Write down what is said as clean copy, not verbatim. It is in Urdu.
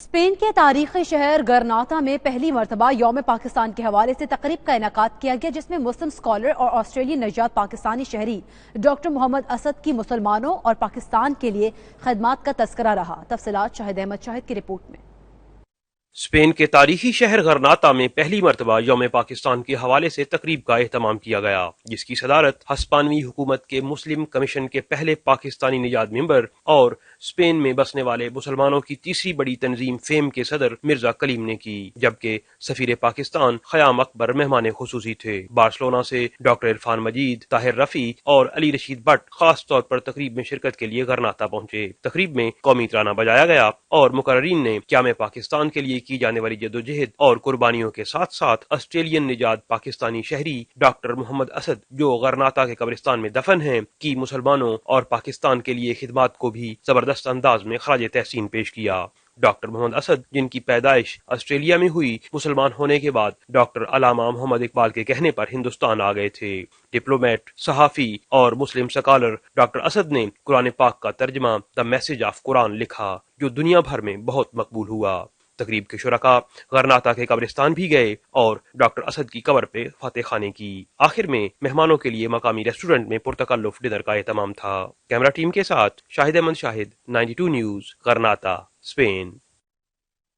اسپین کے تاریخی شہر گرناتا میں پہلی مرتبہ یوم پاکستان کے حوالے سے تقریب کا انعقاد کیا گیا، جس میں مسلم اسکالر اور آسٹریلین نژاد پاکستانی شہری ڈاکٹر محمد اسد کی مسلمانوں اور پاکستان کے لیے خدمات کا تذکرہ رہا۔ تفصیلات شاہد احمد شاہد کی رپورٹ میں۔ اسپین کے تاریخی شہر غرناطہ میں پہلی مرتبہ یوم پاکستان کے حوالے سے تقریب کا اہتمام کیا گیا، جس کی صدارت ہسپانوی حکومت کے مسلم کمیشن کے پہلے پاکستانی نژاد ممبر اور اسپین میں بسنے والے مسلمانوں کی تیسری بڑی تنظیم فیم کے صدر مرزا کلیم نے کی، جبکہ سفیر پاکستان خیام اکبر مہمان خصوصی تھے۔ بارسلونا سے ڈاکٹر عرفان مجید، طاہر رفیع اور علی رشید بٹ خاص طور پر تقریب میں شرکت کے لیے غرناطہ پہنچے۔ تقریب میں قومی ترانہ بجایا گیا اور مقررین نے قیام پاکستان کے لیے کی جانے والی جدوجہد اور قربانیوں کے ساتھ ساتھ آسٹریلین نژاد پاکستانی شہری ڈاکٹر محمد اسد جو غرناطہ کے قبرستان میں دفن ہیں کی مسلمانوں اور پاکستان کے لیے خدمات کو بھی زبردست انداز میں خراج تحسین پیش کیا۔ ڈاکٹر محمد اسد، جن کی پیدائش آسٹریلیا میں ہوئی، مسلمان ہونے کے بعد ڈاکٹر علامہ محمد اقبال کے کہنے پر ہندوستان آ گئے تھے۔ ڈپلومیٹ، صحافی اور مسلم سکالر ڈاکٹر اسد نے قرآن پاک کا ترجمہ دی میسج آف قرآن لکھا، جو دنیا بھر میں بہت مقبول ہوا۔ تقریب کے شرکاء غرناطہ کے قبرستان بھی گئے اور ڈاکٹر اسد کی قبر پہ فاتح خوانی کی۔ آخر میں مہمانوں کے لیے مقامی ریسٹورنٹ میں پرتکلف ڈنر کا اہتمام تھا۔ کیمرہ ٹیم کے ساتھ شاہد احمد شاہد، 92 نیوز، غرناطہ، اسپین۔